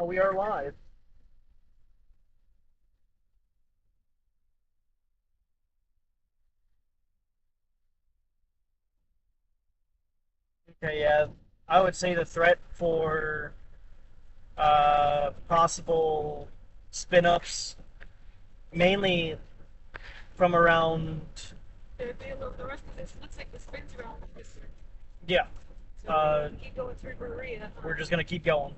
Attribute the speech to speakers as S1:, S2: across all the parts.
S1: We are live. Okay, yeah. I would say the threat for possible spin-ups, mainly from around,
S2: There'd be a little north because this looks like the spins around this.
S1: yeah.
S2: So
S1: Uh,
S2: keep going through Maria.
S1: we're just gonna keep going.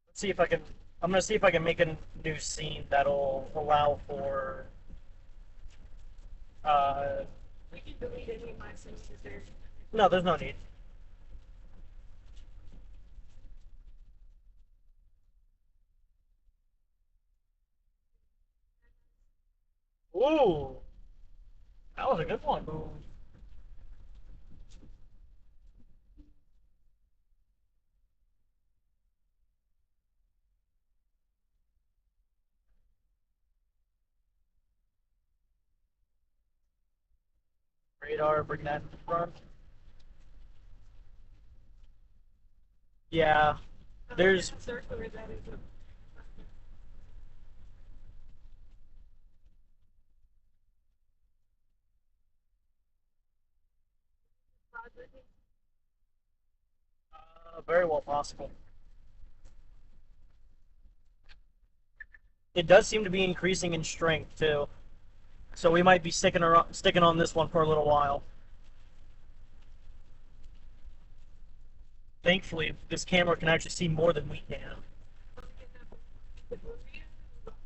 S1: Let's see if I can. I'm gonna see if I can make a new scene that'll allow for. Uh,
S2: We can delete any of my scenes there.
S1: no, there's no need. Ooh, that was a good one. Radar, bring that in front. Yeah, there's
S2: Search where that is.
S1: very well possible. It does seem to be increasing in strength too, so we might be sticking on this one for a little while. Thankfully, this camera can actually see more than we can.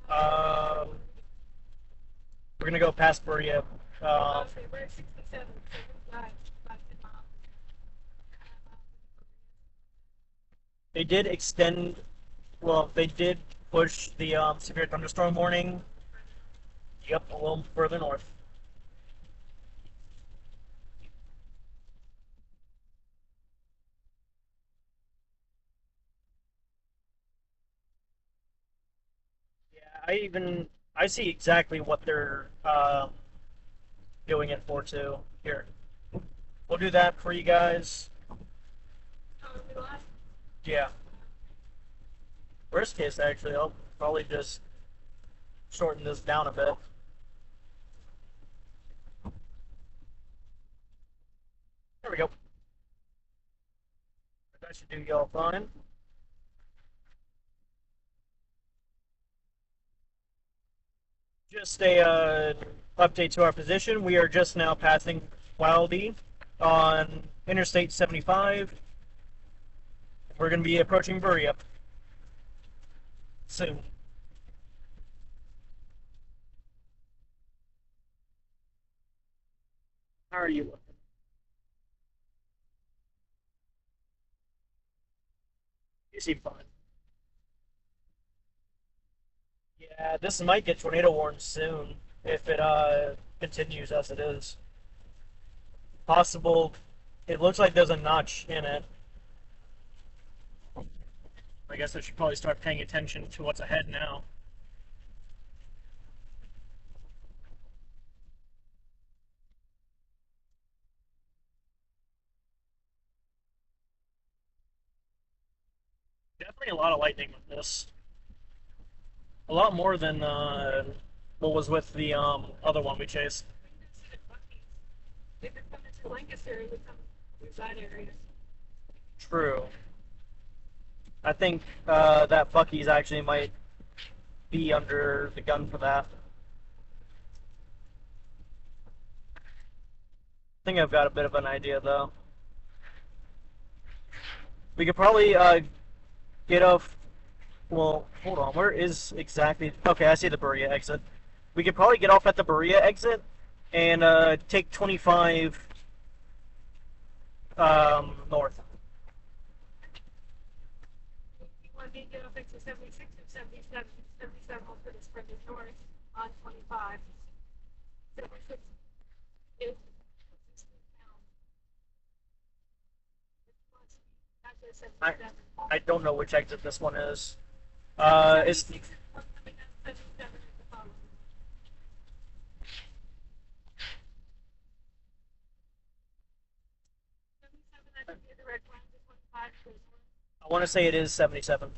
S1: Uh, we're gonna go past Berea.
S2: We're at 67, so we've got 10 miles.
S1: They did extend. Well, they did push the severe thunderstorm warning. Yep, a little further north. Yeah, I see exactly what they're doing it for too. Here, we'll do that for you guys.
S2: Oh, we lost.
S1: Yeah. Worst case, actually, I'll probably just shorten this down a bit. There we go. That should do y'all fine. Just a update to our position. We are just now passing Wildy on Interstate 75. We're going to be approaching Berea soon. How are you looking? You seem fine. Yeah, this might get tornado warned soon if it continues as it is. Possible. It looks like there's a notch in it. I guess I should probably start paying attention to what's ahead now. Definitely a lot of lightning with this. A lot more than what was with the other one we chased.
S2: They've been coming to Lancaster with some side areas.
S1: True. I think that Bucky's actually might be under the gun for that. I think I've got a bit of an idea though. We could probably get off. Well, hold on. Where is exactly? Okay, I see the Berea exit. We could probably get off at the Berea exit and take 25 north.
S2: You want me to get up into 76 or 77? 77 will put us further north on 25. 76 is
S1: I
S2: 77.
S1: I don't know which exit this one is. It's I want to say it is 77.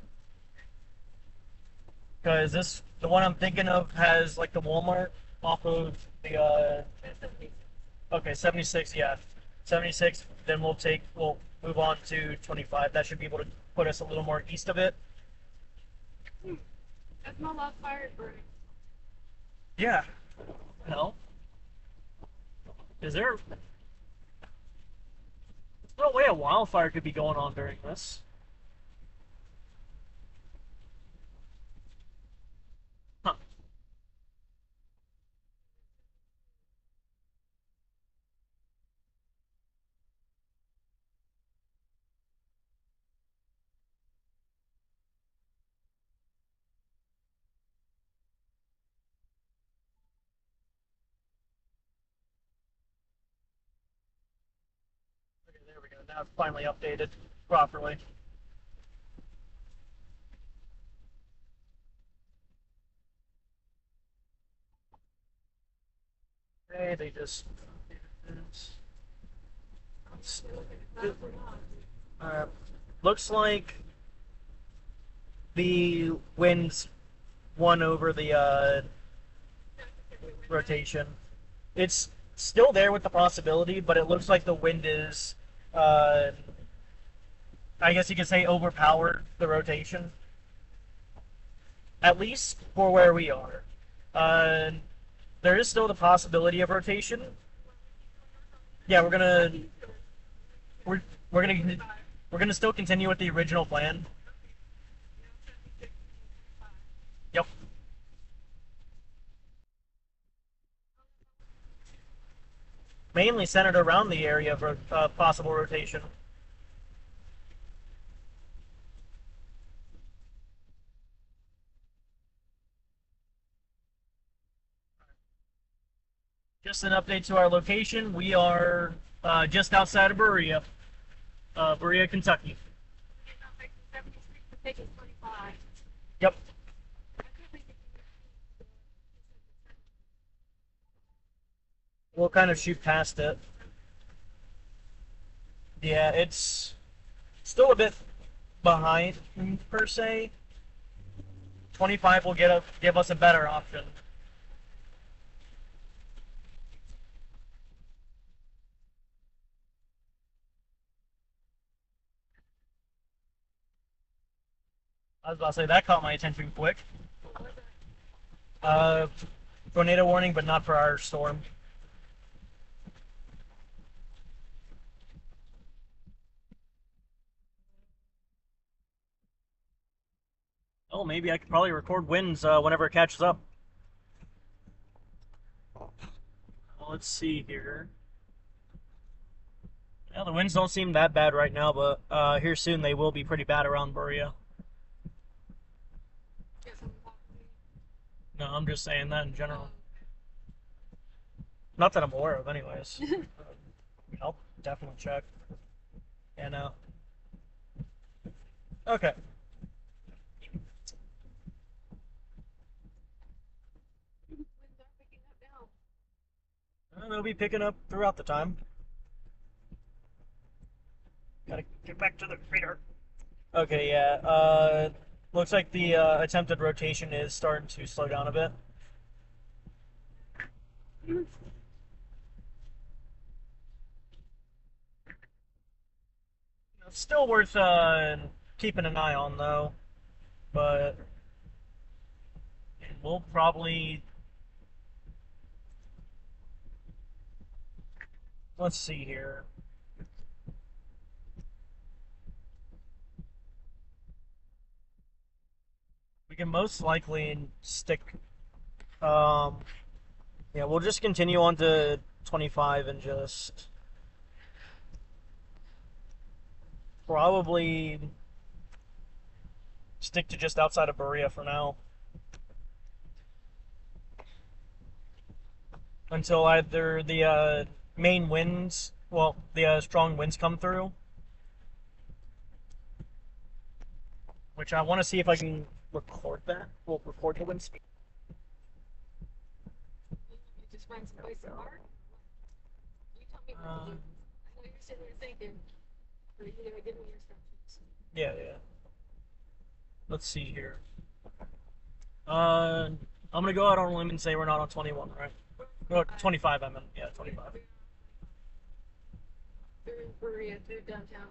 S1: Because the one I'm thinking of has like the Walmart off of the, okay, 76, yeah. 76, then we'll move on to 25. That should be able to put us a little more east of it.
S2: That's not a lot of fire burning.
S1: Yeah. No. Is there no way a wildfire could be going on during this? Huh. Okay, there we go. Now it's finally updated properly. Okay, they just. Uh, looks like the winds won over the rotation. It's still there with the possibility, but it looks like the wind is, uh, I guess you could say, overpowered the rotation. At least for where we are. Uh, there is still the possibility of rotation. Yeah, we're we're gonna we're gonna still continue with the original plan. Yep. Mainly centered around the area of possible rotation. Just an update to our location. We are just outside of Berea, Berea, Kentucky. Yep. We'll kind of shoot past it. Yeah, it's still a bit behind per se. 25 will give us a better option. I was about to say that caught my attention quick. Uh, tornado warning, but not for our storm. Oh, maybe I could probably record winds whenever it catches up. Well, let's see here. Yeah, the winds don't seem that bad right now, but here soon they will be pretty bad around Berea. No, I'm just saying that in general. Not that I'm aware of, anyways. I'll definitely check. Yeah, no. Okay. They'll be picking up throughout the time. Gotta get back to the radar. Okay, yeah. Looks like the attempted rotation is starting to slow down a bit. Still worth keeping an eye on, though. But we'll probably. Let's see here. We can most likely stick. Um, yeah, we'll just continue on to 25 and just probably stick to just outside of Berea for now. Until either the main winds, well, the strong winds come through. Which I want to see if I can record that. We'll record the wind speed.
S2: You just find some place to park? You tell me what to do. I know you're sitting there thinking, but you gotta give me instructions.
S1: Yeah, yeah. Let's see here. I'm gonna go out on a limb and say we're not on 21, right? Or 25, I meant. Yeah, 25.
S2: Through Berea, through downtown.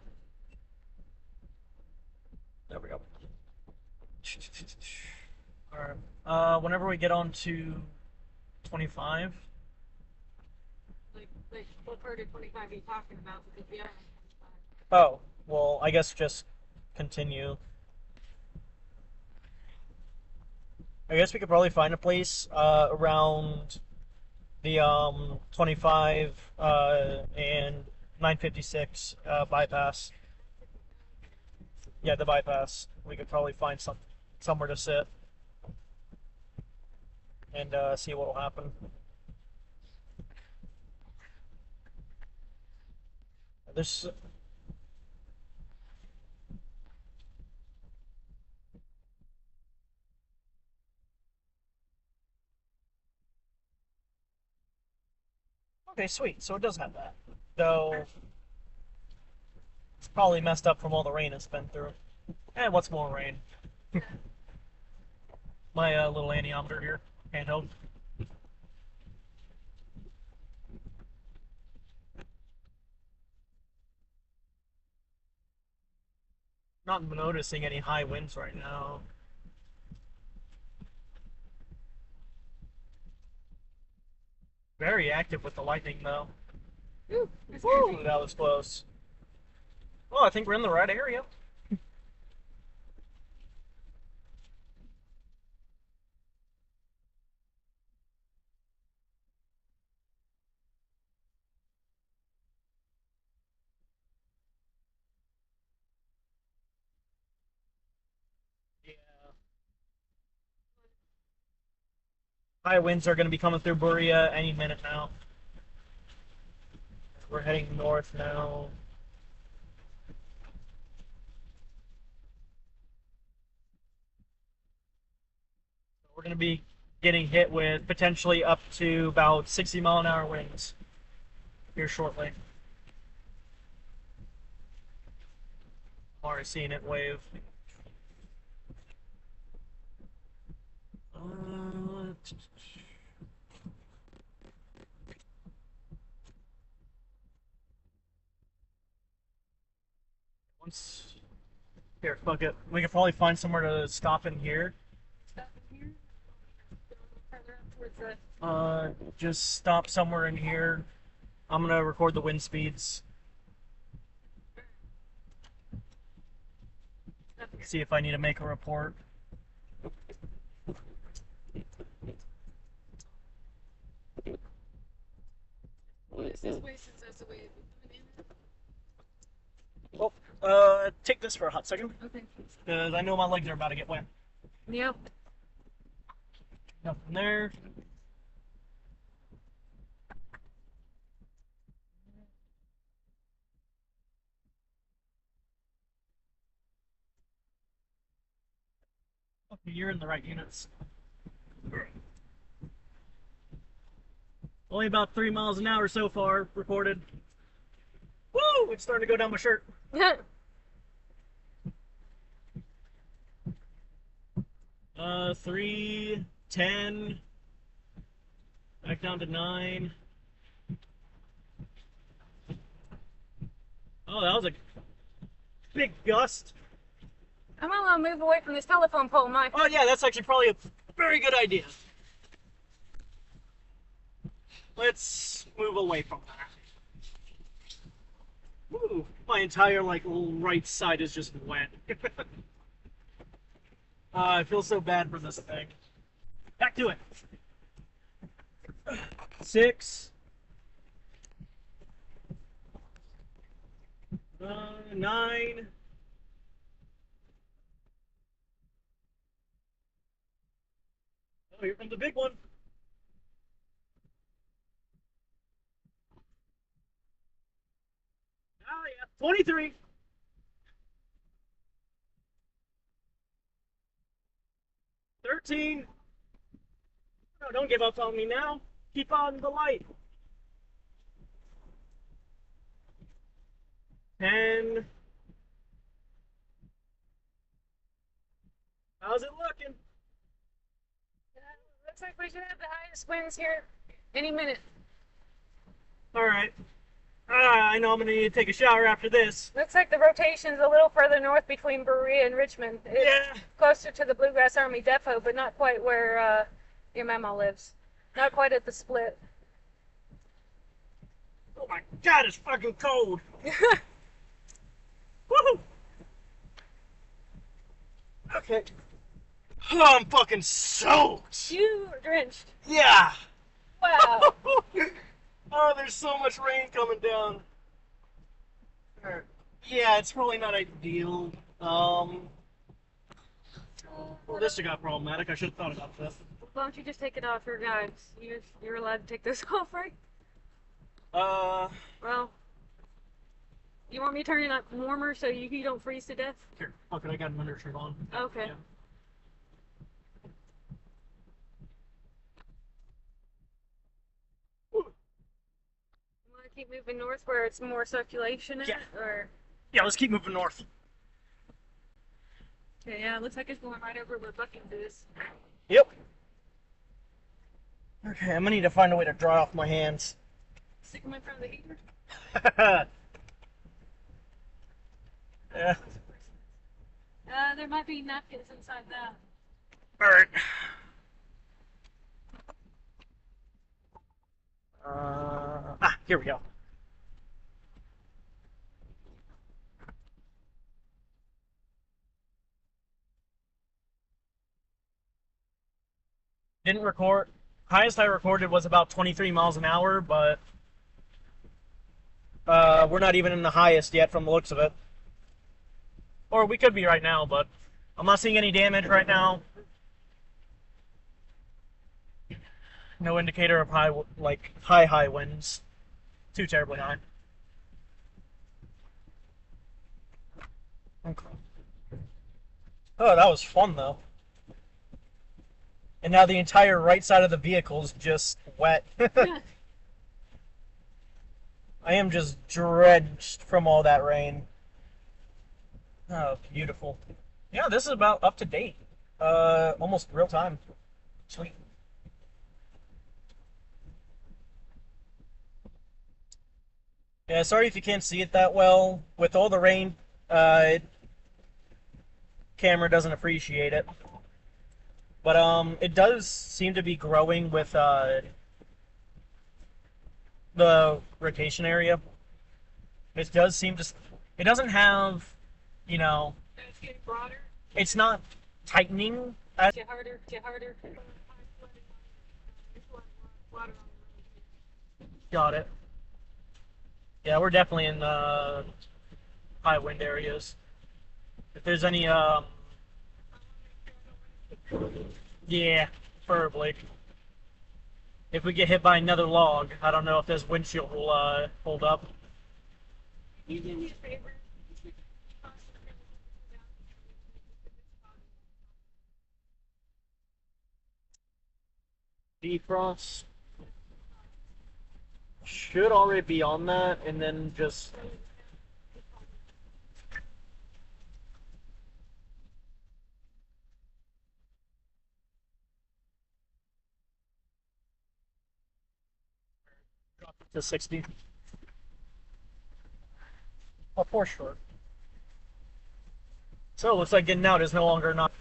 S1: There we go. All right. Whenever we get on to 25.
S2: Like what part of 25 are you talking about? Because we are on 25.
S1: Oh, well, I guess just continue. I guess we could probably find a place around the 25 and 956 bypass. Yeah, the bypass. We could probably find somewhere to sit and see what will happen. There's okay, sweet. So it does have that, though. It's probably messed up from all the rain it's been through. And what's more rain? My little anemometer here, handheld. Not noticing any high winds right now. Very active with the lightning though.
S2: Ooh,
S1: Woo, that was close. Well, I think we're in the right area. Yeah. High winds are going to be coming through Buria any minute now. We're heading north now. We're going to be getting hit with potentially up to about 60-mile-an-hour winds here shortly. I'm already seeing it wave. Uh, once here, fuck it. We could probably find somewhere to stop in here.
S2: stop in here. Go further up towards the.
S1: Just stop somewhere in here. I'm gonna record the wind speeds.
S2: Up here.
S1: See if I need to make a report.
S2: What is this way since that's the way it's coming
S1: Well, take this for a hot second,
S2: in? Okay.
S1: because I know my legs are about to get wet.
S2: Yep.
S1: Nothing there. Okay, you're in the right units. Only about 3 miles an hour so far recorded. Woo! It's starting to go down my shirt. 3, 10, back down to 9. Oh, that was a big gust.
S2: I might want to move away from this telephone pole, Mike.
S1: Oh yeah, that's actually probably a very good idea. Let's move away from that. Woo, my entire like right side is just wet. I feel so bad for this thing. Back to it. 6, 9. Oh, here comes the big one. Oh yeah, 23. 13. No, don't give up on me now. Keep on the light. 10. How's it looking?
S2: Looks like we should have the highest winds here any minute.
S1: All right. I know I'm gonna need to take a shower after this.
S2: Looks like the rotation's a little further north between Berea and Richmond. It's
S1: Yeah.
S2: closer to the Bluegrass Army Depot, but not quite where your mama lives. Not quite at the split.
S1: Oh my God, it's fucking cold. Woohoo! Okay. Oh, I'm fucking soaked.
S2: You are drenched.
S1: Yeah.
S2: Wow.
S1: Oh, there's so much rain coming down. Yeah, it's probably not ideal. Well, this got problematic. I should have thought about this.
S2: Why don't you just take it off your guys? You're allowed to take this off, right? Well, you want me to turn it up warmer so you don't freeze to death?
S1: Here, fuck it, I got an undershirt on.
S2: Okay.
S1: Yeah.
S2: You want to keep moving north where it's more circulation in
S1: Yeah.
S2: it, or?
S1: Yeah, let's keep moving north.
S2: Okay, yeah, it looks like it's going right over where Buckins is.
S1: Yep. Okay, I'm gonna need to find a way to dry off my hands.
S2: Stick them in front of the heater.
S1: Yeah.
S2: There might be napkins inside that.
S1: Alright. Here we go. Didn't record. Highest I recorded was about 23 miles an hour, but we're not even in the highest yet from the looks of it. Or we could be right now, but I'm not seeing any damage right now. No indicator of high winds. Too terribly high. Okay. Oh, that was fun though. And now the entire right side of the vehicle is just wet. I am just drenched from all that rain. Oh, beautiful. Yeah, this is about up to date. Almost real time. Sweet. Yeah, sorry if you can't see it that well. With all the rain, camera doesn't appreciate it. But it does seem to be growing with the rotation area. It does seem to. It doesn't have, you know.
S2: It's getting broader.
S1: It's not tightening.
S2: Get harder. Get harder.
S1: Got it. Yeah, we're definitely in high wind areas. If there's any, yeah, preferably. If we get hit by another log, I don't know if this windshield will hold up.
S2: You do me a favor.
S1: Defrost should already be on that, and then just drop it to 60. Oh, for sure. So it looks like getting out is no longer not.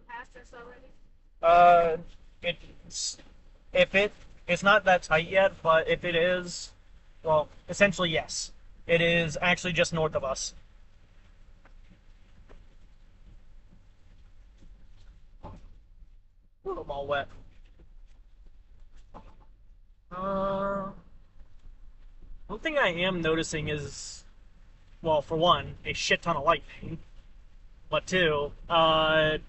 S2: Past us already.
S1: It's if it's not that tight yet, but if it is, well, essentially yes, it is actually just north of us. Ooh, I'm all wet. One thing I am noticing is, well, for one, a shit ton of lightning, but two, kind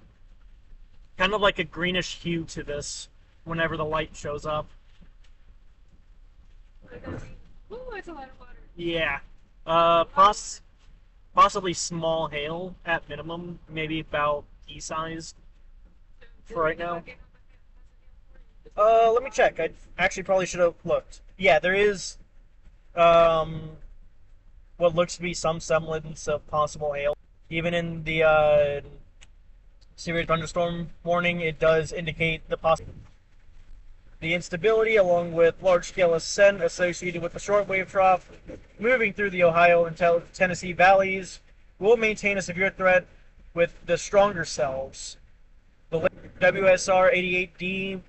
S1: of like a greenish hue to this whenever the light shows up.
S2: Ooh, it's a lot of water.
S1: Yeah. Possibly small hail at minimum, maybe about pea-sized for right now. Let me check. I actually probably should have looked. yeah, there is um, what looks to be some semblance of possible hail. Even in the severe thunderstorm warning, it does indicate the instability, along with large-scale ascent associated with the shortwave trough moving through the Ohio and Tennessee valleys, will maintain a severe threat with the stronger cells. The WSR 88D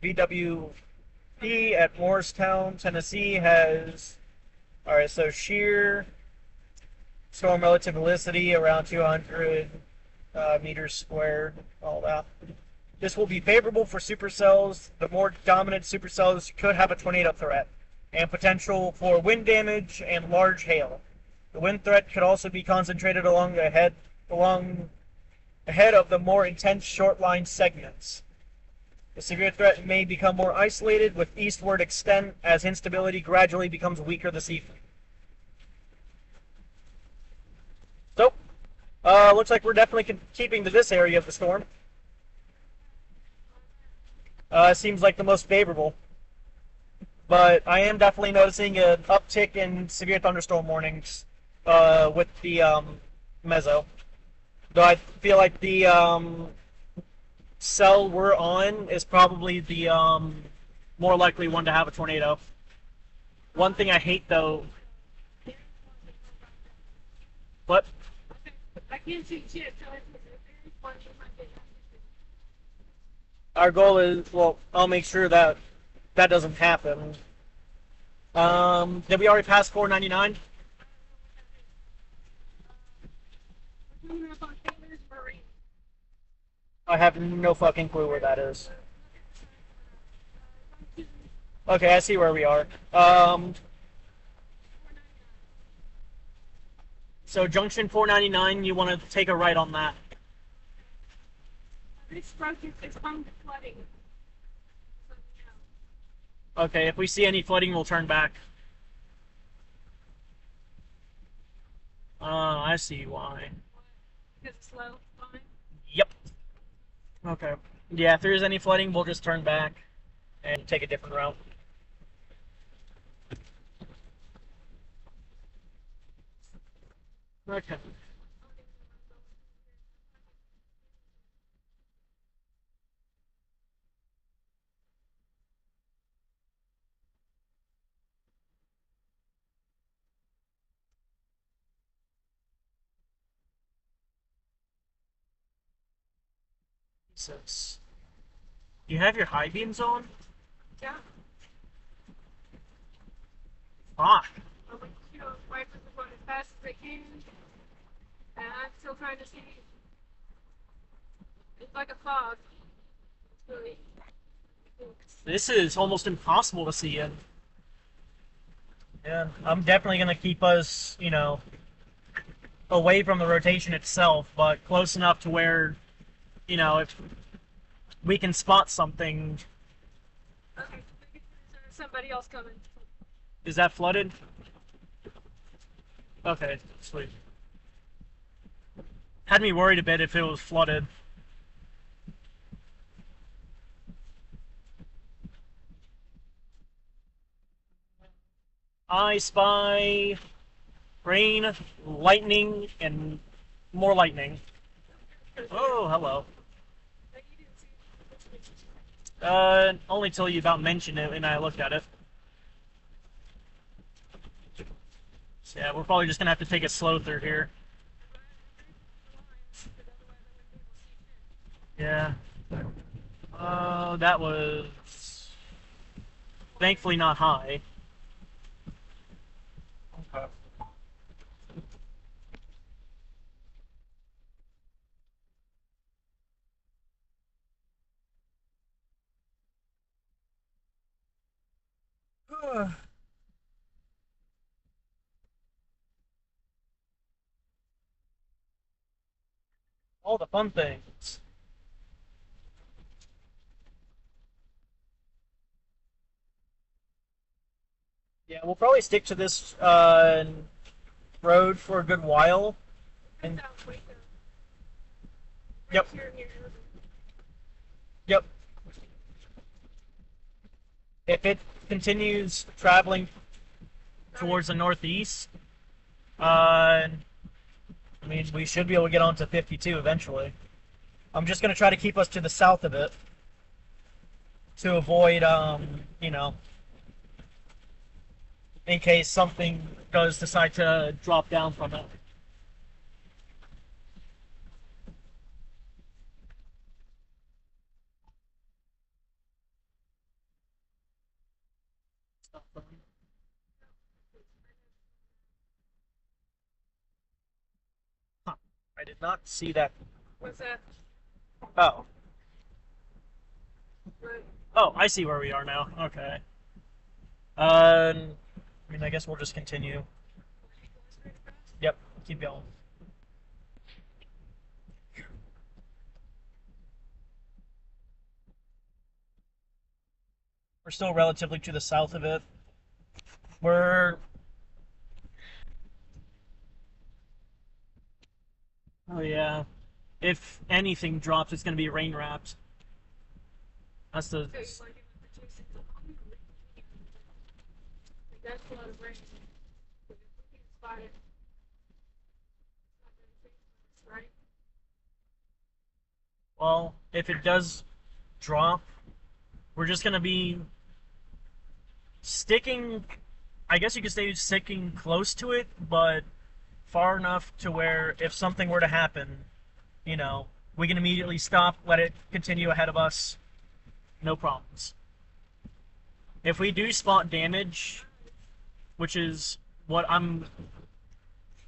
S1: VWP at Morristown, Tennessee has, all right, so shear storm relativity around 200 meters squared, all that. This will be favorable for supercells. The more dominant supercells could have a tornado threat and potential for wind damage and large hail. The wind threat could also be concentrated along ahead of the more intense short line segments. The severe threat may become more isolated with eastward extent as instability gradually becomes weaker this evening. So, looks like we're definitely keeping to this area of the storm. Seems like the most favorable. But I am definitely noticing an uptick in severe thunderstorm warnings with the meso. Though I feel like the cell we're on is probably the more likely one to have a tornado. One thing I hate though. What?
S2: I can't see shit, so it's one
S1: Our goal is, well, I'll make sure that that doesn't happen. Did we already pass 499?
S2: coming up on Taylor's Marine.
S1: I have no fucking clue where that is. Okay, I see where we are. So junction 499, you want to take a right on that.
S2: It's broken, it's prone to flooding.
S1: Okay, if we see any flooding, we'll turn back. I see why.
S2: Because it's slow, fine.
S1: Yep. Okay. Yeah, if there is any flooding, we'll just turn back and take a different route. Okay. Jesus. You have your high beams on?
S2: Yeah.
S1: Fuck.
S2: But you know, wipers are going as fast as they can. And I'm still trying to see. It's like a fog. It's really.
S1: This is almost impossible to see in. Yeah, I'm definitely gonna keep us, away from the rotation itself, but close enough to where, if we can spot something.
S2: Okay, there's somebody else coming.
S1: Is that flooded? Okay, sweet. Had me worried a bit if it was flooded. I spy rain, lightning, and more lightning. Oh, hello. Only till you about mentioned it and I looked at it. So yeah, we're probably just gonna have to take it slow through here. Yeah. That was thankfully not high. Okay. All the fun things. Yeah, we'll probably stick to this road for a good while. And yep, yep. If it continues traveling towards the northeast, I mean, we should be able to get on to 52 eventually. I'm just going to try to keep us to the south of it to avoid, in case something does decide to drop down from it. Huh. I did not see that.
S2: What's that?
S1: Oh.
S2: Right.
S1: Oh, I see where we are now. Okay. I mean, I guess we'll just continue. Yep, keep going. We're still relatively to the south of it. We're. Oh, yeah. If anything drops, it's going to be rain wrapped. That's the.
S2: So you like it when the chasing the home? That's a lot of rain. If we can spot it, it's not going to change much, right?
S1: Well, if it does drop, we're just going to be sticking. I guess you could say sticking close to it, but far enough to where if something were to happen, we can immediately stop, let it continue ahead of us, no problems. If we do spot damage, which is what I'm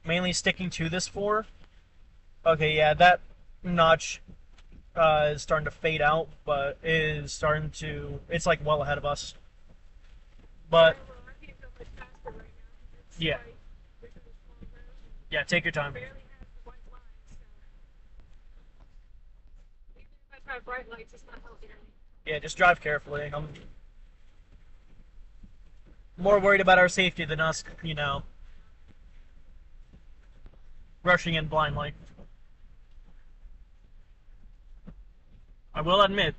S1: mainly sticking to this for, okay, yeah, that notch is starting to fade out, but is starting to, it's like well ahead of us. But,
S2: Well, I can't go much faster right now. It's
S1: yeah,
S2: tight because it's small road.
S1: yeah, take your time.
S2: It barely has the white lines, so even if I try bright lights, it's not helping me.
S1: Yeah, just drive carefully. I'm more worried about our safety than us, rushing in blindly. I will admit,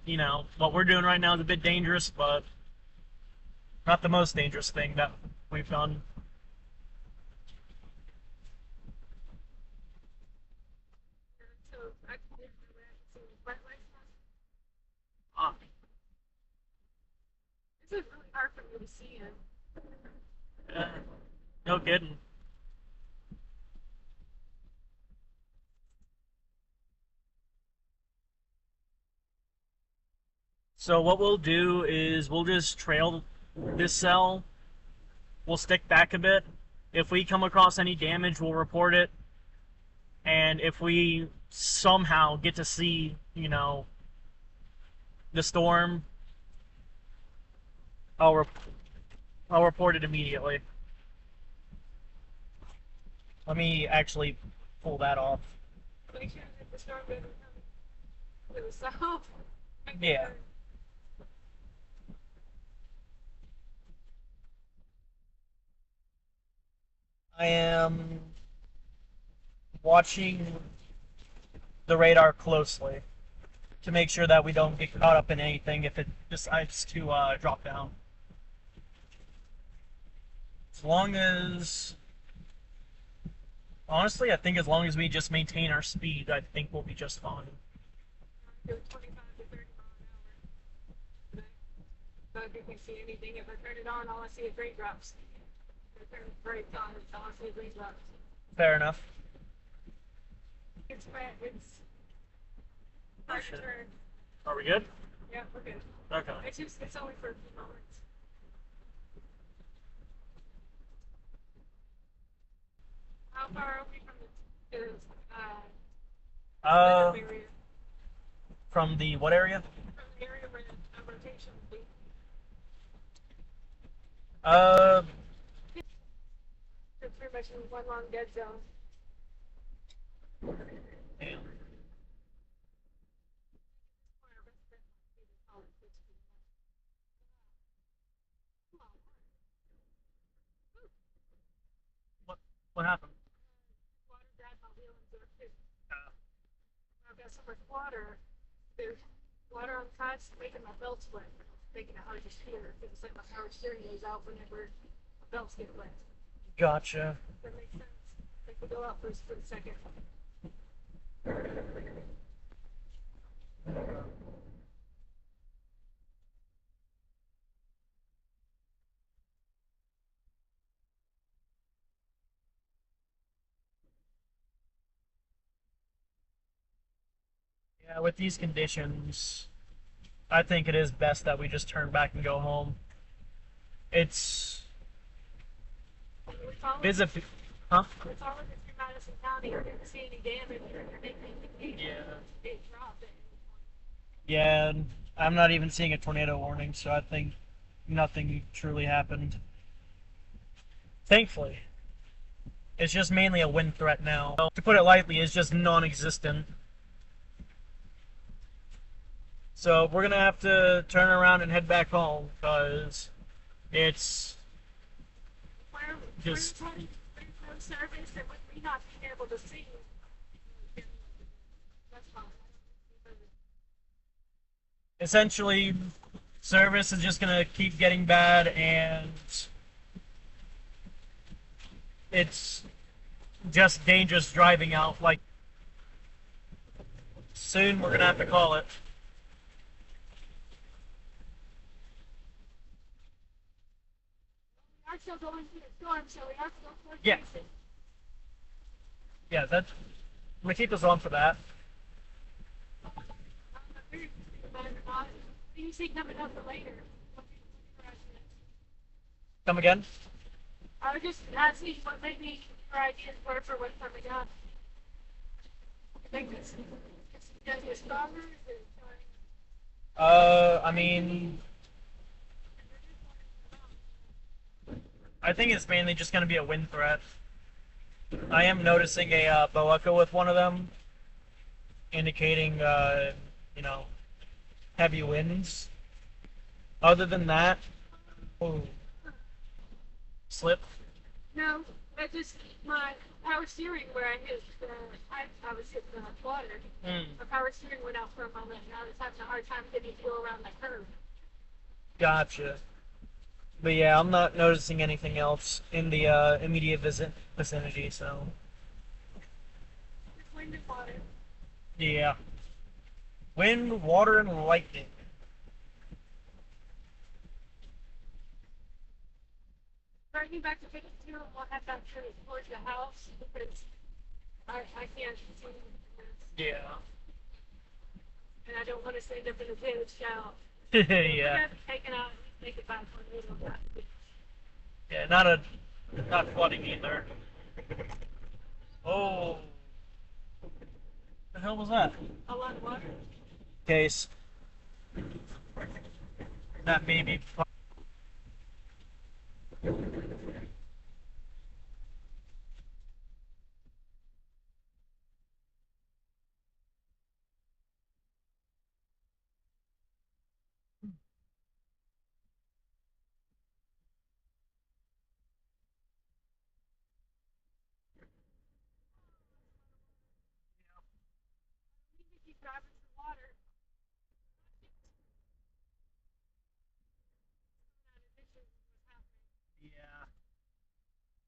S1: what we're doing right now is a bit dangerous, but not the most dangerous thing that we've done.
S2: So I can get my way. I can see the bright lights now.
S1: Ah,
S2: This is really hard for me to see in.
S1: yeah, no kidding. So what we'll do is we'll just trail this cell. We'll stick back a bit. If we come across any damage, we'll report it. And if we somehow get to see, the storm, I'll, rep- I'll report it immediately. Let me actually pull that off.
S2: Make sure that the storm doesn't come to the south.
S1: Yeah. I am watching the radar closely to make sure that we don't get caught up in anything if it decides to drop down. As long as, honestly, I think as long as we just maintain our speed, I think we'll be just fine.
S2: Do 25 to 30 mile an hour. So if you can see anything, if I turn it on, all I see is raindrops. If I turn the brakes on, all I see is raindrops.
S1: Fair enough.
S2: It's wet. It's hard to turn.
S1: Are we good?
S2: Yeah, we're good.
S1: Okay.
S2: It's only for a few moments. How far are we from the
S1: Uh,
S2: area?
S1: from the what area?
S2: From the area where the rotation would be.
S1: Uh,
S2: It's pretty much in one long dead zone.
S1: damn. What happened?
S2: Water grabbed my wheel and absorbed it.
S1: Uh,
S2: I've got so much water. There's water on the cuts making my belt sweat. thinking how to steer because it's like my power steering goes out whenever belts get wet.
S1: Gotcha.
S2: That makes sense. Like we go out for a split second.
S1: Yeah, with these conditions, I think it is best that we just turn back and go home. It's
S2: We followed,
S1: visit, huh?
S2: we followed it through Madison County. I didn't see any damage or anything.
S1: Yeah.
S2: It dropped it.
S1: Yeah, and I'm not even seeing a tornado warning, so I think nothing truly happened. Thankfully. It's just mainly a wind threat now. To put it lightly, it's just non-existent. So we're gonna have to turn around and head back home because it's
S2: Where
S1: just
S2: there's no service and with me not being able to see, that's fine.
S1: essentially service is just gonna keep getting bad, and it's just dangerous driving out. Like soon we're gonna have to call it.
S2: We are still going through the storm, so we are still
S1: Yeah.
S2: forecasting.
S1: Yeah, that's. I'm gonna keep us on for that.
S2: I don't know if you're thinking about it or not. What do you see coming up for later? What do you think your ideas?
S1: Come again?
S2: I was just asking what maybe your ideas were for what's coming up. You think it's gonna get stronger? Is it
S1: I mean, I think it's mainly just gonna be a wind threat. I am noticing a bow echo with one of them, indicating, you know, heavy winds. Other than that, oh, slip.
S2: no, I just my power steering where I hit I was hitting the water.
S1: Mm,
S2: My power steering went out for a moment and I was having a hard time getting to go around the curve.
S1: gotcha. But yeah, I'm not noticing anything else in the immediate vicinity. So
S2: Just wind and water.
S1: yeah, wind, water, and lightning.
S2: Driving back to 52 and we'll head back towards the house because I can't see this
S1: Yeah.
S2: and I don't want to stand up in a dead shout. We're
S1: Yeah.
S2: gonna be taken out and make it back on the middle.
S1: Yeah. Not flooding either. Oh, the hell was that?
S2: A lot of water.
S1: Case. That may be.
S2: We need to keep driving through water.
S1: Yeah.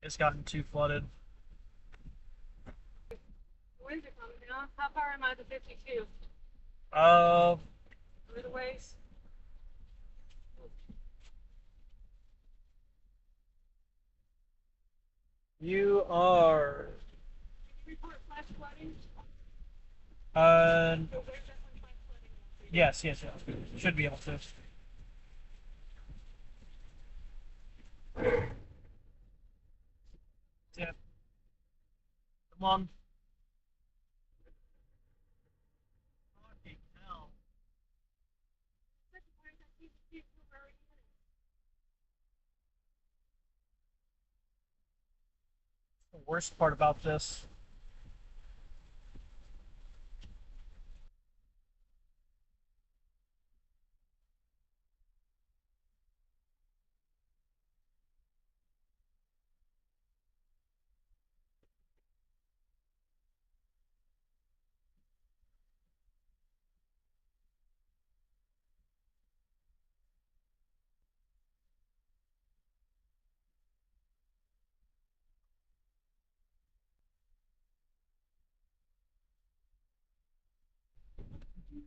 S1: It's gotten too flooded.
S2: The winds are coming down. How far am I to 52?
S1: Uh,
S2: A little ways.
S1: you are.
S2: Can you report flash flooding?
S1: Uh,
S2: Because there's definitely flash flooding.
S1: yes. Should be able to. Yeah. Come on. Fucking hell. The worst part about this